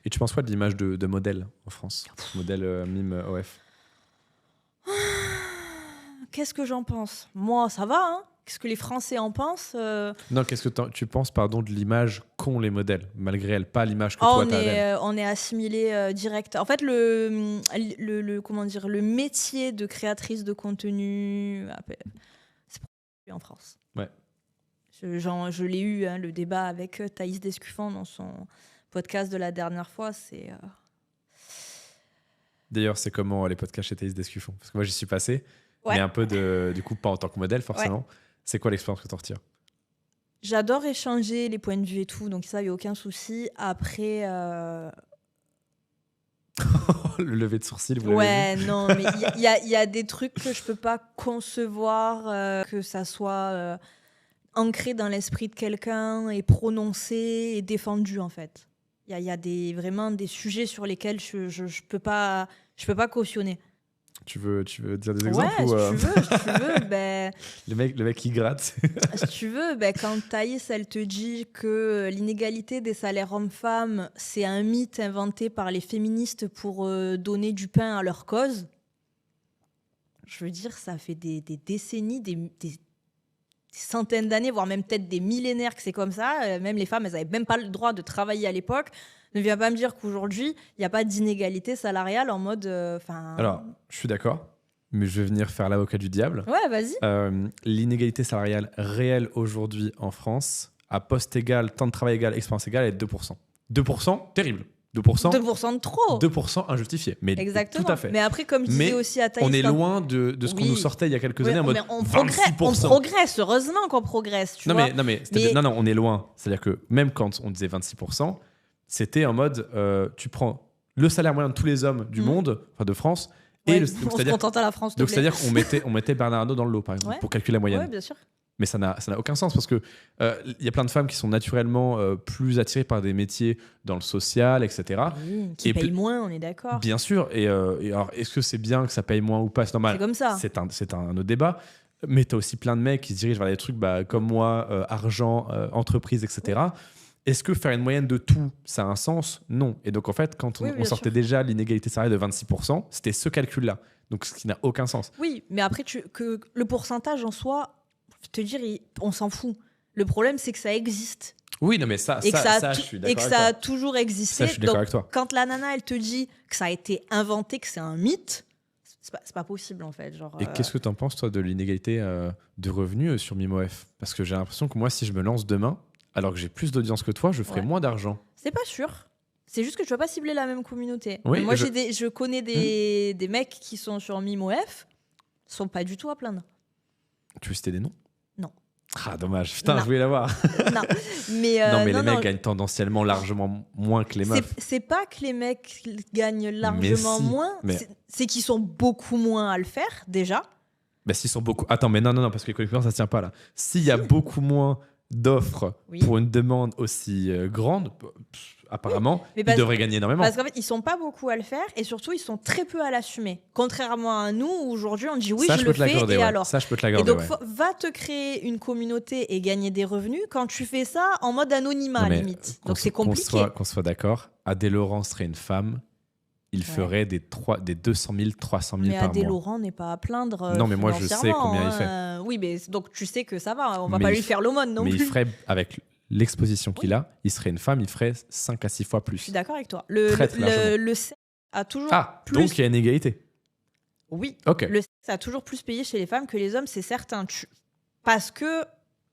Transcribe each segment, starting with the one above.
Et tu penses quoi de l'image de modèle en France? Modèle mime OF. Qu'est-ce que j'en pense? Moi, ça va, hein. Qu'est-ce que les Français en pensent? Non, qu'est-ce que tu penses, pardon, de l'image qu'ont les modèles, malgré elle, pas l'image que toi, t'as d'elle? On est assimilé direct. En fait, comment dire, le métier de créatrice de contenu, c'est pas en France. Ouais. Je l'ai eu, hein, le débat avec Thaïs Descuffant dans son podcast de la dernière fois. D'ailleurs, c'est comment les podcasts chez Thaïs Descuffon? Parce que moi, j'y suis passé, Ouais. mais un peu du coup, pas en tant que modèle, forcément. Ouais. C'est quoi l'expérience que tu en retires? J'adore échanger les points de vue et tout, donc ça, il n'y a aucun souci. Après... Le lever de sourcil, vous l'avez vu? Non, mais il y a des trucs que je peux pas concevoir, que ça soit ancré dans l'esprit de quelqu'un et prononcé et défendu, en fait. Il y a vraiment des sujets sur lesquels je peux pas cautionner. Tu veux dire des exemples? Ouais, si tu veux, ben... Le mec qui gratte. Si tu veux, ben, quand Thaïs, elle te dit que l'inégalité des salaires hommes-femmes, c'est un mythe inventé par les féministes pour donner du pain à leur cause, je veux dire, ça fait des décennies, des centaines d'années, voire même peut-être des millénaires que c'est comme ça. Même les femmes, elles n'avaient même pas le droit de travailler à l'époque. Ne viens pas me dire qu'aujourd'hui, il n'y a pas d'inégalité salariale en mode... Alors, je suis d'accord, mais je vais venir faire l'avocat du diable. Ouais, vas-y. L'inégalité salariale réelle aujourd'hui en France, à poste égal, temps de travail égal, expérience égale, est 2%. 2%, terrible. 2% de trop. 2% injustifié. Mais exactement. Tout à fait. Mais après, comme je disais aussi à Thaïs... on est loin de ce qu'on nous sortait il y a quelques années en mode on 26%. On progresse, heureusement qu'on progresse. Tu vois. Non, on est loin. C'est-à-dire que même quand on disait 26%, c'était en mode, tu prends le salaire moyen de tous les hommes du monde, enfin de France, et on se contente à la France. Donc c'est-à-dire qu'on mettait Bernard Arnault dans le lot, par exemple, pour calculer la moyenne. Ouais, bien sûr. Mais ça n'a aucun sens parce que y a plein de femmes qui sont naturellement plus attirées par des métiers dans le social, etc. Oui, qui payent moins, on est d'accord. Bien sûr. Et alors, est-ce que c'est bien que ça paye moins ou pas? C'est normal. C'est comme ça. C'est un autre débat. Mais tu as aussi plein de mecs qui se dirigent vers des trucs comme moi, argent, entreprise, etc. Est-ce que faire une moyenne de tout, ça a un sens? Non. Et donc, en fait, quand on sortait déjà l'inégalité salariale de 26%, c'était ce calcul-là. Donc, ce qui n'a aucun sens. Oui, mais après, que le pourcentage en soi, te dire, on s'en fout. Le problème, c'est que ça existe. Oui, non, mais je suis d'accord avec toi. Et que ça a toujours existé. Ça, je suis d'accord avec toi. Quand la nana, elle te dit que ça a été inventé, que c'est un mythe, c'est pas possible, en fait. Genre, et qu'est-ce que tu en penses, toi, de l'inégalité de revenus sur MimeOF? Parce que j'ai l'impression que moi, si je me lance demain, alors que j'ai plus d'audience que toi, je ferai moins d'argent. C'est pas sûr. C'est juste que tu vas pas cibler la même communauté. Oui, moi, je connais des mecs qui sont sur MimeOF, sont pas du tout à plaindre. Tu veux citer des noms? Non. Ah, dommage. Putain, je voulais l'avoir. Non, mais les mecs gagnent tendanciellement largement moins que les meufs. C'est pas que les mecs gagnent largement moins, c'est qu'ils sont beaucoup moins à le faire, déjà. Bah, s'ils sont beaucoup... Attends, mais non, parce que l'économie, ça tient pas, là. S'il y a beaucoup moins d'offres pour une demande aussi grande... Apparemment, ils devraient gagner énormément. Parce qu'en fait, ils sont pas beaucoup à le faire et surtout, ils sont très peu à l'assumer. Contrairement à nous, où aujourd'hui, on dit oui, je le fais et alors. Ça, je peux te l'accorder. Et donc, va te créer une communauté et gagner des revenus quand tu fais ça en mode anonymat, limite. Donc, c'est compliqué. Qu'on soit d'accord, Adé Laurent serait une femme, il ferait des 200 000, 300 000 par mois. Mais Adé Laurent n'est pas à plaindre. Non, mais moi, je sais combien il fait. Oui, mais donc tu sais que ça va, on va pas lui faire l'aumône non plus. Mais il ferait avec l'exposition qu'il a, il serait une femme, il ferait 5 à 6 fois plus. Je suis d'accord avec toi. Le sexe a toujours plus... donc il y a une égalité. Oui, okay. Le sexe a toujours plus payé chez les femmes que les hommes, c'est certain. Parce que,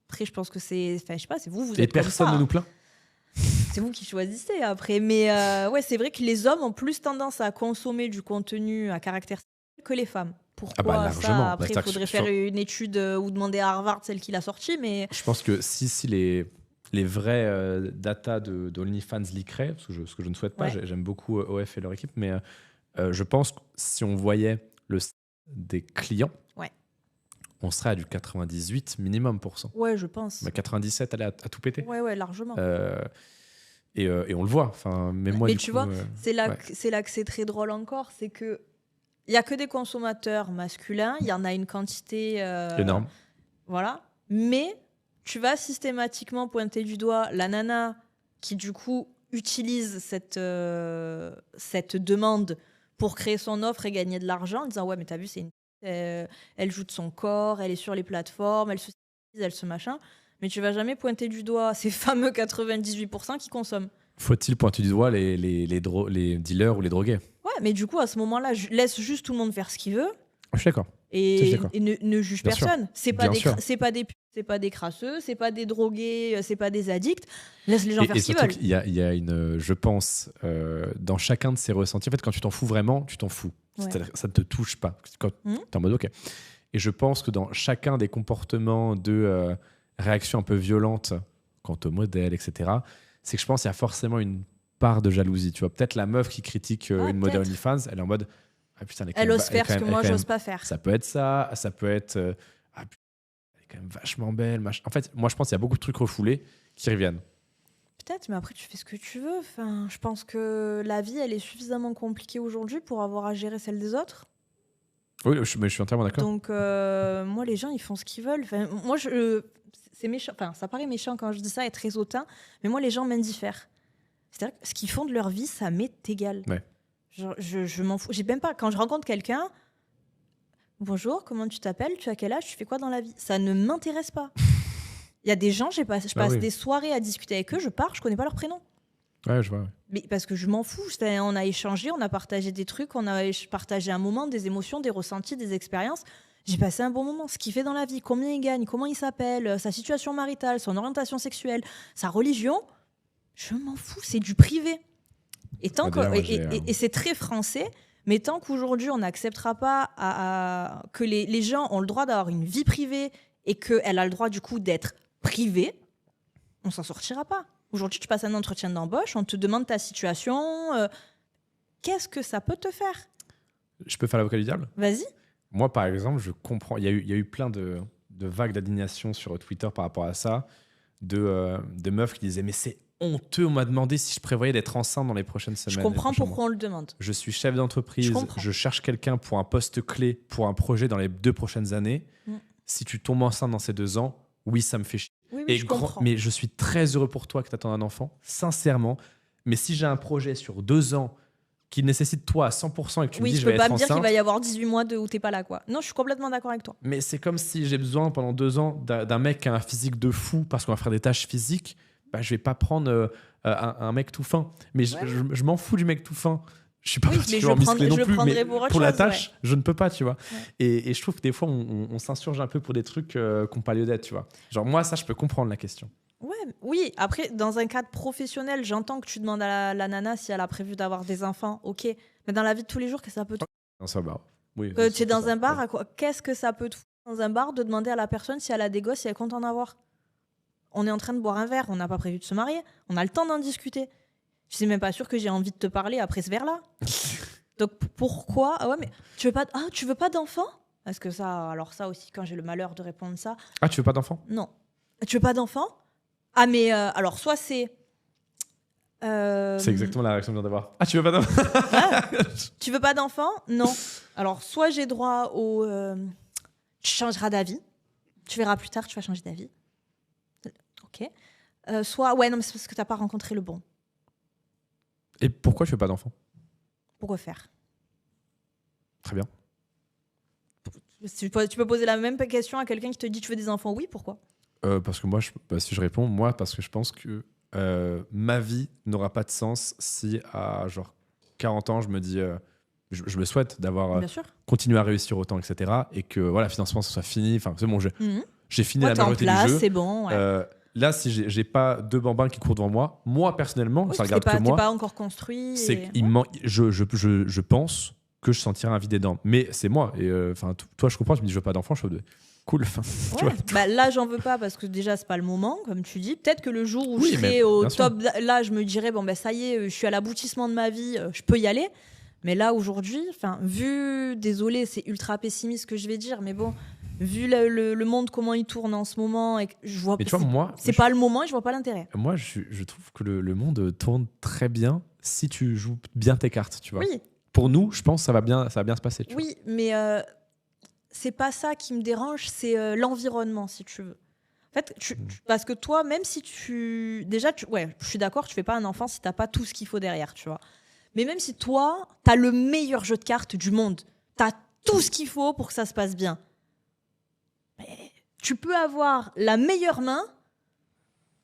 après je pense que c'est... Enfin, je sais pas, c'est vous êtes et personne ne nous plaint. C'est vous qui choisissez après. Mais c'est vrai que les hommes ont plus tendance à consommer du contenu à caractère sexuel que les femmes. Pourquoi largement. Ça après, il faudrait faire une étude ou demander à Harvard celle qui l'a sortie. Mais... Je pense que si les vrais data de OnlyFans leakeraient, ce que je ne souhaite pas, j'aime beaucoup OF et leur équipe, mais je pense que si on voyait des clients, on serait à du 98 minimum %. Ouais, je pense. 97, elle est à tout péter. Ouais, largement. Et on le voit. Mais tu vois, c'est là que c'est très drôle encore, c'est que il y a que des consommateurs masculins, il y en a une quantité énorme. Voilà, mais tu vas systématiquement pointer du doigt la nana qui du coup utilise cette demande pour créer son offre et gagner de l'argent en disant ouais mais t'as vu c'est elle joue de son corps, elle est sur les plateformes, elle se elle se machin, mais tu vas jamais pointer du doigt ces fameux 98% qui consomment. Faut-il pointer du doigt les dealers ou les drogués? Ouais, mais du coup à ce moment-là laisse juste tout le monde faire ce qu'il veut. Je suis d'accord. Et ne juge Bien personne. C'est pas des c'est pas des crasseux, c'est pas des drogués, c'est pas des addicts. Laisse les gens faire ce qu'ils veulent. Il y a une, je pense, dans chacun de ces ressentis, en fait, quand tu t'en fous vraiment, tu t'en fous. Ouais. Ça ne te touche pas. Quand tu es en mode OK. Et je pense que dans chacun des comportements de réaction un peu violente quant au modèle, etc., c'est que je pense qu'il y a forcément une part de jalousie. Tu vois, peut-être la meuf qui critique une modèle OnlyFans, elle est en mode ah, putain, elle ose faire ce que moi j'ose pas faire. Ça peut être ça, ça peut être ah, putain, elle est quand même vachement belle. En fait, moi je pense qu'il y a beaucoup de trucs refoulés qui reviennent. Peut-être, mais après tu fais ce que tu veux. Enfin, je pense que la vie elle est suffisamment compliquée aujourd'hui pour avoir à gérer celle des autres. Oui, je suis entièrement d'accord. Donc moi les gens ils font ce qu'ils veulent. Enfin, moi c'est méchant. Enfin, ça paraît méchant quand je dis ça et très hautain, mais moi les gens m'indiffèrent. C'est-à-dire que ce qu'ils font de leur vie ça m'est égal. Ouais. Je m'en fous. J'ai même pas. Quand je rencontre quelqu'un, bonjour, comment tu t'appelles? Tu as quel âge? Tu fais quoi dans la vie? Ça ne m'intéresse pas. Il y a des gens, je passe des soirées à discuter avec eux, je pars, je connais pas leur prénom. Ouais, je vois. Ouais. Mais parce que je m'en fous. On a échangé, on a partagé des trucs, on a partagé un moment, des émotions, des ressentis, des expériences. J'ai passé un bon moment. Ce qu'il fait dans la vie, combien il gagne, comment il s'appelle, sa situation maritale, son orientation sexuelle, sa religion, je m'en fous. C'est du privé. Et, et c'est très français, mais tant qu'aujourd'hui on n'acceptera pas que les gens ont le droit d'avoir une vie privée et qu'elle a le droit du coup d'être privée, on s'en sortira pas. Aujourd'hui tu passes un entretien d'embauche, on te demande ta situation, qu'est-ce que ça peut te faire? Je peux faire l'avocat du diable? Vas-y. Moi par exemple, je comprends, il y a eu plein de vagues d'indignation sur Twitter par rapport à ça, de meufs qui disaient mais c'est honteux, on m'a demandé si je prévoyais d'être enceinte dans les prochaines semaines. Je comprends pourquoi on le demande. Je suis chef d'entreprise, je cherche quelqu'un pour un poste clé, pour un projet dans les 2 prochaines années. Si tu tombes enceinte dans ces 2 ans, oui, ça me fait chier. Oui, mais je suis très heureux pour toi que tu attends un enfant, sincèrement. Mais si j'ai un projet sur 2 ans qui nécessite toi à 100% et que tu me dis je vais être enceinte... Oui, je peux pas me dire qu'il va y avoir 18 mois où t'es pas là, quoi. Non, je suis complètement d'accord avec toi. Mais c'est comme si j'ai besoin pendant 2 ans d'un mec qui a un physique de fou parce qu'on va faire des tâches physiques. Bah, je vais pas prendre un mec tout fin. Mais je m'en fous du mec tout fin. Je suis pas particulièrement musclé non plus. Mais pour la tâche, je ne peux pas, tu vois. Ouais. Et je trouve que des fois, on s'insurge un peu pour des trucs qui n'ont pas lieu d'être, tu vois. Genre, moi, ça, je peux comprendre la question. Ouais, oui, après, dans un cadre professionnel, j'entends que tu demandes à la nana si elle a prévu d'avoir des enfants, ok. Mais dans la vie de tous les jours, qu'est-ce que ça peut te dans un bar. Oui, tu es dans un bar, à quoi qu'est-ce que ça peut te foutre dans un bar de demander à la personne si elle a des gosses, si elle compte en avoir? On est en train de boire un verre, on n'a pas prévu de se marier, on a le temps d'en discuter. Je suis même pas sûre que j'ai envie de te parler après ce verre-là. Donc pourquoi? Ah ouais, mais tu veux pas d'enfant? Parce que ça, alors ça aussi, quand j'ai le malheur de répondre ça. Ah, tu veux pas d'enfant? Non. Tu veux pas d'enfant? Ah mais alors soit c'est. C'est exactement la réaction que je viens d'avoir. Ah, tu veux pas d'enfant? Tu veux pas d'enfant? Non. Alors soit j'ai droit au. Tu changeras d'avis. Tu verras plus tard, tu vas changer d'avis. Ok. Soit, ouais, non, mais c'est parce que t'as pas rencontré le bon. Et pourquoi tu veux pas d'enfant? Pourquoi faire? Très bien. Tu peux poser la même question à quelqu'un qui te dit tu veux des enfants? Oui, pourquoi? Parce que moi, si je réponds, parce que je pense que ma vie n'aura pas de sens si à genre 40 ans, je me dis, je me souhaite d'avoir continué à réussir autant, etc. Et que voilà, financement, ça soit fini. Enfin, c'est bon, j'ai fini la majorité du jeu. C'est bon. Ouais. Là, si j'ai pas 2 bambins qui courent devant moi personnellement, ça regarde que moi. T'es pas encore construit. Je pense que je sentirai un vide des dents. Mais c'est moi. Et toi, je comprends. Tu me dis, je veux pas d'enfant. Je fais cool. Ouais, là, j'en veux pas parce que déjà, c'est pas le moment, comme tu dis. Peut-être que le jour où je serai au top, là, je me dirais, bon, ben ça y est, je suis à l'aboutissement de ma vie, je peux y aller. Mais là, aujourd'hui, désolé, c'est ultra pessimiste ce que je vais dire, mais bon. Vu le monde, comment il tourne en ce moment, et je vois c'est pas le moment et je vois pas l'intérêt. Moi, je trouve que le monde tourne très bien si tu joues bien tes cartes, tu vois. Oui. Pour nous, je pense que ça va bien se passer. Tu vois. Mais c'est pas ça qui me dérange, c'est l'environnement, si tu veux. En fait, parce que toi, même si tu... Déjà, ouais, je suis d'accord, tu fais pas un enfant si t'as pas tout ce qu'il faut derrière, tu vois. Mais même si toi, t'as le meilleur jeu de cartes du monde, t'as tout ce qu'il faut pour que ça se passe bien, mais tu peux avoir la meilleure main,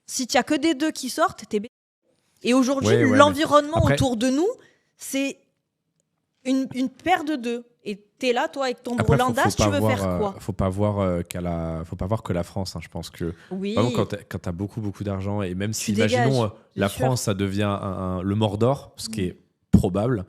si tu as que des 2 qui sortent, t'es... Et aujourd'hui, l'environnement autour de nous, c'est une paire de 2. Et t'es là, toi, avec ton Brolandas, tu veux faire quoi ? Faut pas voir que la France. Hein. Je pense que vraiment, quand t'as beaucoup d'argent, et même si, imaginons, la France, ça devient le Mordor, ce qui est probable,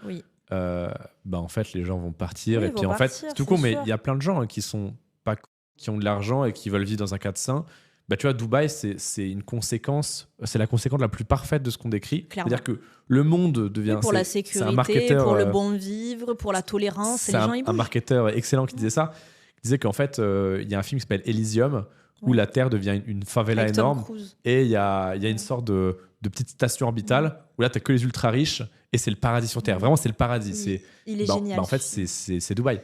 en fait, les gens vont partir. Et puis, en fait, c'est tout con, mais il y a plein de gens qui ont de l'argent et qui veulent vivre dans un cadre sain. Bah, tu vois, Dubaï, c'est une conséquence, c'est la conséquence la plus parfaite de ce qu'on décrit. Clairement. C'est-à-dire que le monde devient... pour la sécurité, pour le bon vivre, pour la tolérance. C'est un marketeur excellent qui disait ça. Il disait qu'en fait, il y a un film qui s'appelle Elysium, où la Terre devient une favela avec énorme. Et il y a une sorte de petite station orbitale, où là, tu n'as que les ultra riches, et c'est le paradis sur Terre. Vraiment, c'est le paradis. Il est génial. En fait, c'est Dubaï.